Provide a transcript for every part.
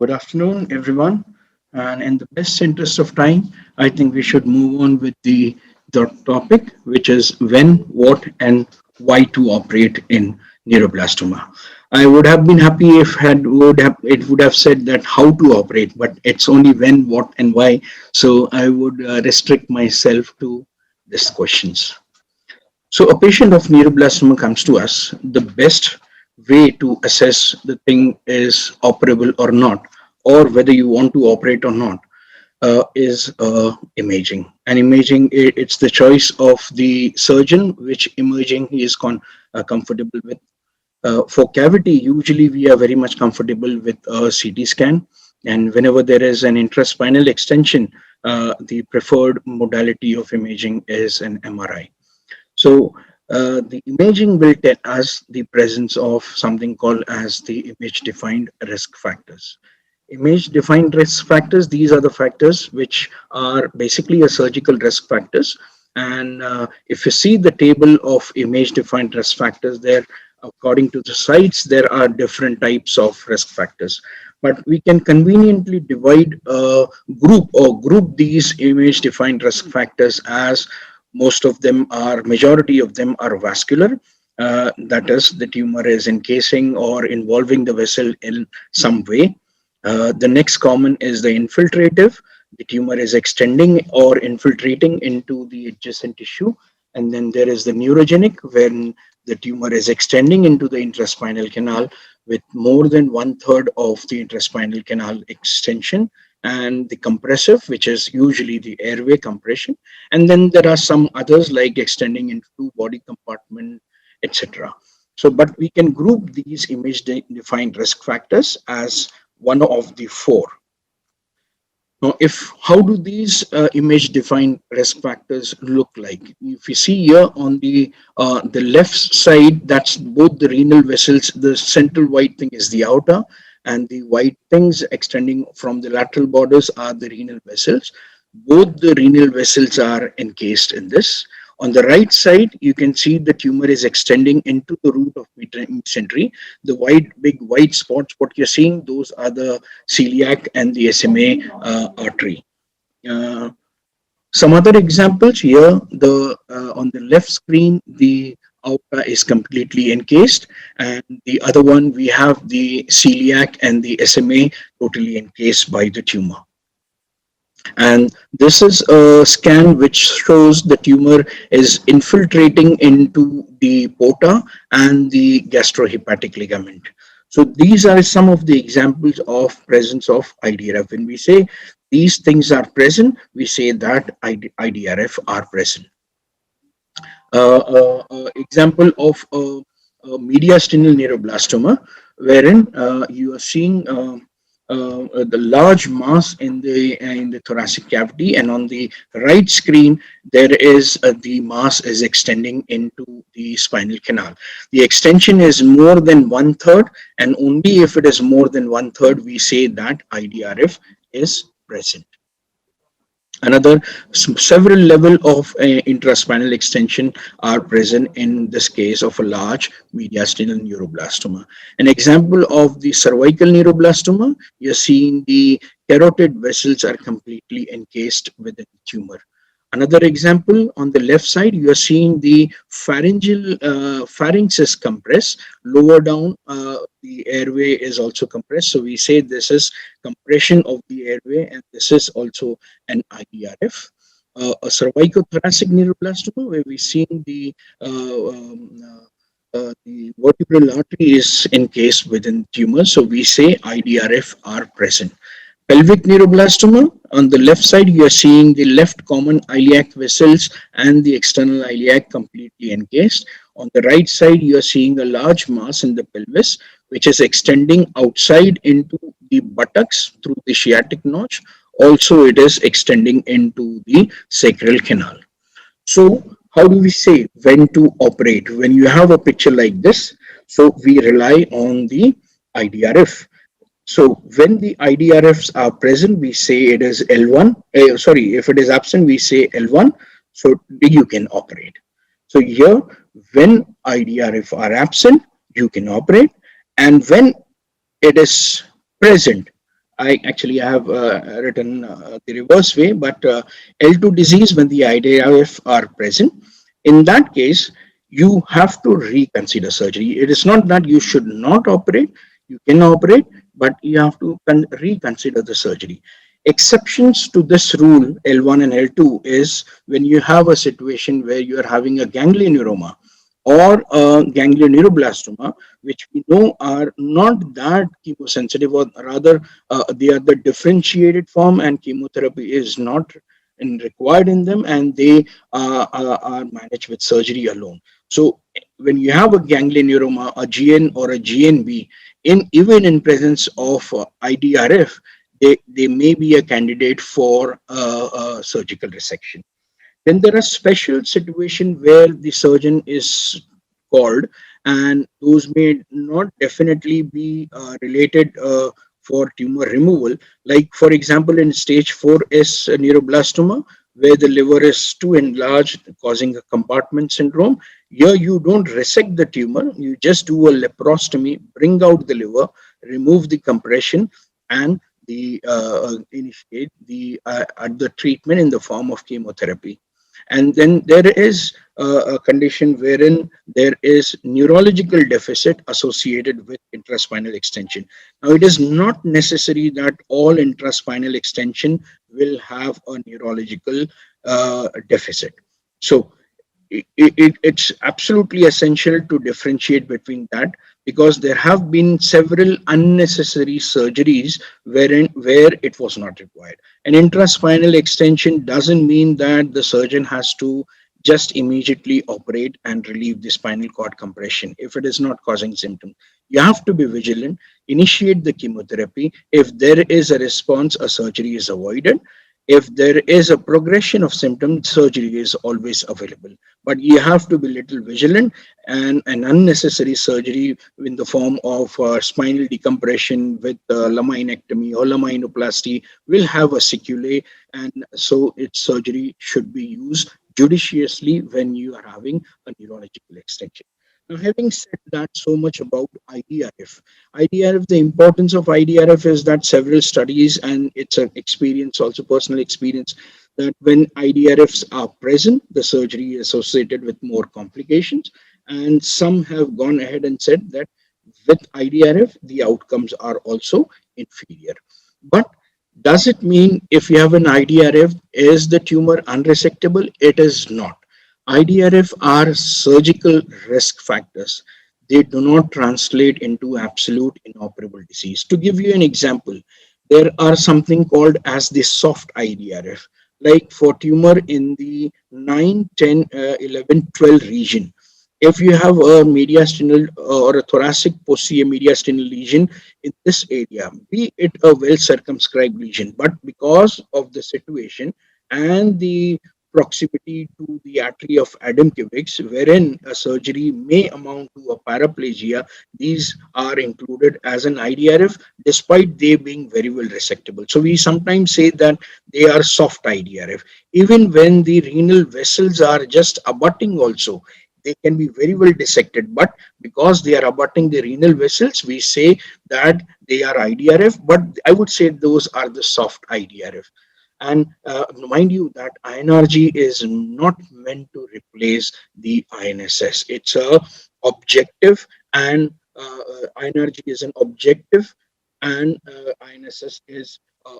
Good afternoon, everyone. And in the best interest of time, I think we should move on with the topic, which is when, what, and why to operate in neuroblastoma. I would have been happy if had would have it would have said that how to operate, but it's only when, what, and why. So I would restrict myself to these questions. So a patient of neuroblastoma comes to us. The best way to assess the thing is operable or not, or whether you want to operate or not, is imaging. And imaging, it's the choice of the surgeon, which imaging he is comfortable with. For cavity, usually we are very much comfortable with a CT scan. And whenever there is an intraspinal extension, the preferred modality of imaging is an MRI. So the imaging will tell us the presence of something called as the image defined risk factors. Image defined risk factors, these are the factors which are basically a surgical risk factors. And if you see the table of image defined risk factors there, according to the sites, there are different types of risk factors. But we can conveniently divide a group or group these image defined risk factors as most of them are, majority of them are vascular. That is, the tumor is encasing or involving the vessel in some way. The next common is the infiltrative. The tumor is extending or infiltrating into the adjacent tissue. And then there is the neurogenic, when the tumor is extending into the intraspinal canal with more than one third of the intraspinal canal extension. And the compressive, which is usually the airway compression. And then there are some others like extending into body compartment, etc. So, but we can group these image defined risk factors as one of the four. Now, if how do these image defined risk factors look like? If you see here on the left side, that's both the renal vessels. The central white thing is the aorta, and the white things extending from the lateral borders are the renal vessels. Both the renal vessels are encased in this. On the right side, you can see the tumor is extending into the root of mesentery. The big white spots, what you're seeing, those are the celiac and the SMA artery. Uh, some other examples here, the on the left screen, the aorta is completely encased, and the other one, we have the celiac and the SMA totally encased by the tumor. And this is a scan which shows the tumor is infiltrating into the porta and the gastrohepatic ligament. So these are some of the examples of presence of IDRF. When we say these things are present, we say that IDRF are present. Example of a mediastinal neuroblastoma, wherein you are seeing the large mass in the thoracic cavity, and on the right screen there is the mass is extending into the spinal canal. The extension is more than one third, and only if it is more than one third, we say that IDRF is present. Another several level of intraspinal extension are present in this case of a large mediastinal neuroblastoma. An example of the cervical neuroblastoma, you're seeing the carotid vessels are completely encased within the tumor. Another example, on the left side, you are seeing the pharyngeal pharynx is compressed. Lower down, the airway is also compressed. So we say this is compression of the airway, and this is also an IDRF. A cervicothoracic neuroblastoma, where we're seeing the vertebral artery is encased within tumor. So we say IDRF are present. Pelvic neuroblastoma, on the left side, you are seeing the left common iliac vessels and the external iliac completely encased. On the right side, you are seeing a large mass in the pelvis, which is extending outside into the buttocks through the sciatic notch. Also, it is extending into the sacral canal. So, how do we say when to operate? When you have a picture like this, so we rely on the IDRF. So when the IDRFs are present, we say it is L1. Sorry, if it is absent, we say L1. So you can operate. So here, when IDRF are absent, you can operate. And when it is present, I actually have written the reverse way, but L2 disease, when the IDIF are present, in that case, you have to reconsider surgery. It is not that you should not operate, you can operate, but you have to reconsider the surgery. Exceptions to this rule, L1 and L2, is when you have a situation where you are having a ganglioneuroma or a ganglioneuroblastoma, which we know are not that chemosensitive, or rather, they are the differentiated form, and chemotherapy is not required in them, and they are managed with surgery alone. So, when you have a ganglioneuroma, a GN or a GNB, even in presence of IDRF, they may be a candidate for surgical resection. Then there are special situations where the surgeon is called, and those may not definitely be related for tumor removal. Like, for example, in stage 4S neuroblastoma, where the liver is too enlarged, causing a compartment syndrome. Here, you don't resect the tumor, you just do a laparostomy, bring out the liver, remove the compression, and initiate the treatment in the form of chemotherapy. And then there is a condition wherein there is neurological deficit associated with intraspinal extension. Now, it is not necessary that all intraspinal extension will have a neurological deficit. So it's absolutely essential to differentiate between that, because there have been several unnecessary surgeries where it was not required. An intraspinal extension doesn't mean that the surgeon has to just immediately operate and relieve the spinal cord compression if it is not causing symptoms. You have to be vigilant, initiate the chemotherapy. If there is a response, a surgery is avoided. If there is a progression of symptoms, surgery is always available. But you have to be little vigilant, and an unnecessary surgery in the form of spinal decompression with laminectomy or laminoplasty will have a sequelae, and so its surgery should be used judiciously when you are having a neurological extension. Now, having said that, so much about IDRF. IDRF, the importance of IDRF is that several studies, and it's an experience, also personal experience, that when IDRFs are present, the surgery is associated with more complications. And some have gone ahead and said that with IDRF, the outcomes are also inferior. But does it mean if you have an IDRF, is the tumor unresectable? It is not. IDRF are surgical risk factors. They do not translate into absolute inoperable disease. To give you an example, there are something called as the soft IDRF, like for tumor in the 9, 10, 11, 12 region. If you have a mediastinal or a thoracic posterior mediastinal lesion in this area, be it a well circumscribed lesion, but because of the situation and the proximity to the artery of Adamkiewicz, wherein a surgery may amount to a paraplegia, these are included as an IDRF, despite they being very well resectable. So we sometimes say that they are soft IDRF. Even when the renal vessels are just abutting also, they can be very well dissected, but because they are abutting the renal vessels, we say that they are IDRF, but I would say those are the soft IDRF. And mind you that INRG is not meant to replace the INSS. It's a objective, and INRG is an objective, and INSS is a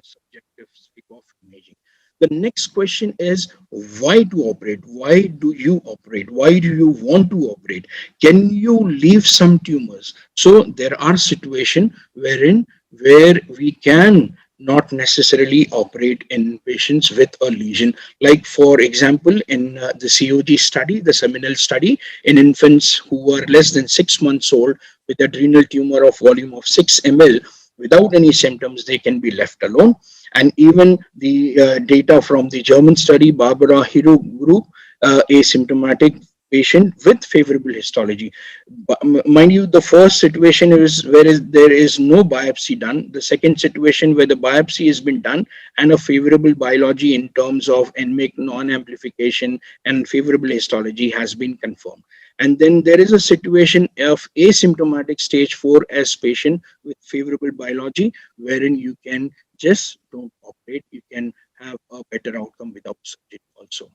subjective type of imaging. The next question is, why to operate? Why do you operate? Why do you want to operate? Can you leave some tumors? So there are situations where we can not necessarily operate in patients with a lesion. Like, for example, in the COG study, the seminal study in infants who are less than 6 months old with adrenal tumor of volume of 6 ml without any symptoms, they can be left alone. And even the data from the German study, Barbara Hero group, asymptomatic patient with favorable histology. Mind you, the first situation is where there is no biopsy done. The second situation where the biopsy has been done and a favorable biology in terms of NMIC non-amplification and favorable histology has been confirmed. And then there is a situation of asymptomatic stage 4 as patient with favorable biology, wherein you can just don't operate, you can have a better outcome without surgery also.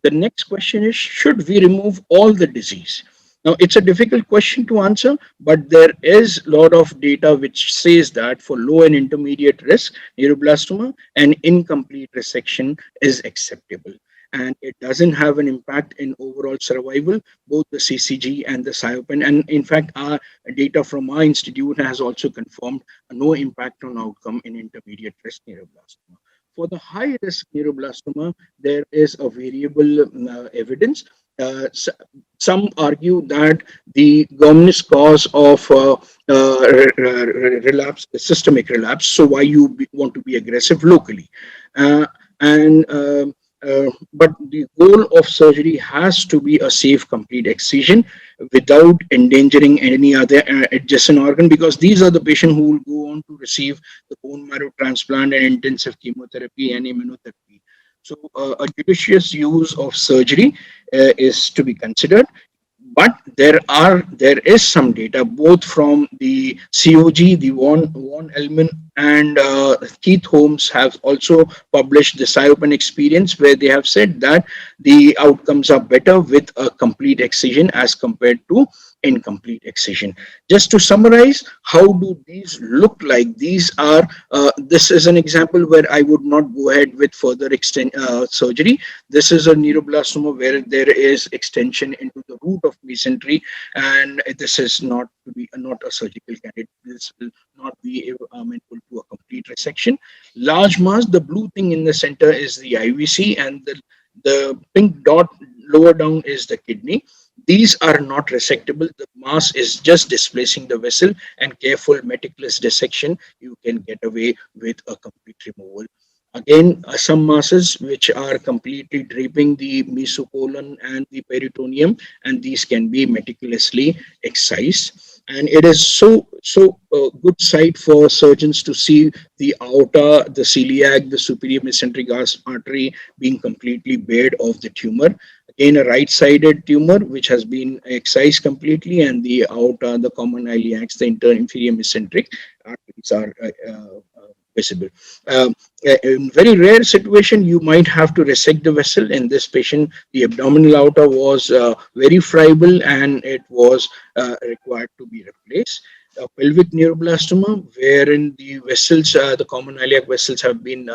The next question is, should we remove all the disease? Now, it's a difficult question to answer, but there is a lot of data which says that for low and intermediate risk neuroblastoma, an incomplete resection is acceptable. And it doesn't have an impact in overall survival, both the CCG and the SIOPEN. And in fact, our data from our institute has also confirmed no impact on outcome in intermediate risk neuroblastoma. For the high risk neuroblastoma, there is a variable evidence. Uh, s- some argue that the dominant cause of relapse is systemic relapse. So why you want to be aggressive locally? And But the goal of surgery has to be a safe, complete excision without endangering any other adjacent organ, because these are the patients who will go on to receive the bone marrow transplant and intensive chemotherapy and immunotherapy. So, a judicious use of surgery is to be considered. But there is some data both from the COG, the Von Elman and Keith Holmes have also published the SIOPEN experience, where they have said that the outcomes are better with a complete excision as compared to incomplete excision. Just to summarize, how do these look like? These are this is an example where I would not go ahead with further surgery. This is a neuroblastoma where there is extension into the root of mesentery, and this is not to be not a surgical candidate. This will not be amenable to a complete resection. Large mass, the blue thing in the center is the IVC, and the pink dot lower down is the kidney. These are not resectable. The mass is just displacing the vessel, and careful, meticulous dissection, you can get away with a complete removal. Again, some masses which are completely draping the mesocolon and the peritoneum, and these can be meticulously excised. And it is so good sight for surgeons to see the aorta, the celiac, the superior mesenteric artery being completely bared of the tumor. Again, a right-sided tumor which has been excised completely, and the aorta, the common iliacs, the inferior mesenteric arteries are visible. Um, in very rare situation, you might have to resect the vessel. In this patient, the abdominal aorta was very friable, and it was required to be replaced. A pelvic neuroblastoma, wherein the vessels, the common iliac vessels, have been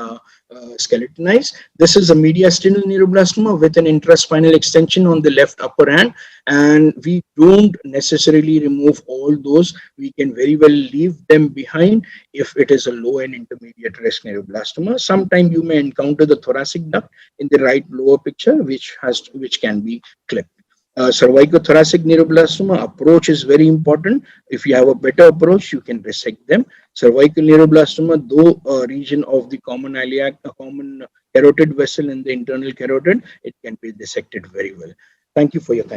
skeletonized. This is a mediastinal neuroblastoma with an intraspinal extension on the left upper hand, and we don't necessarily remove all those. We can very well leave them behind if it is a low and intermediate risk neuroblastoma. Sometimes you may encounter the thoracic duct in the right lower picture, which can be clipped. Cervicothoracic neuroblastoma approach is very important. If you have a better approach, you can resect them. Cervical neuroblastoma, though a region of the common iliac, a common carotid vessel in the internal carotid, it can be dissected very well. Thank you for your kind.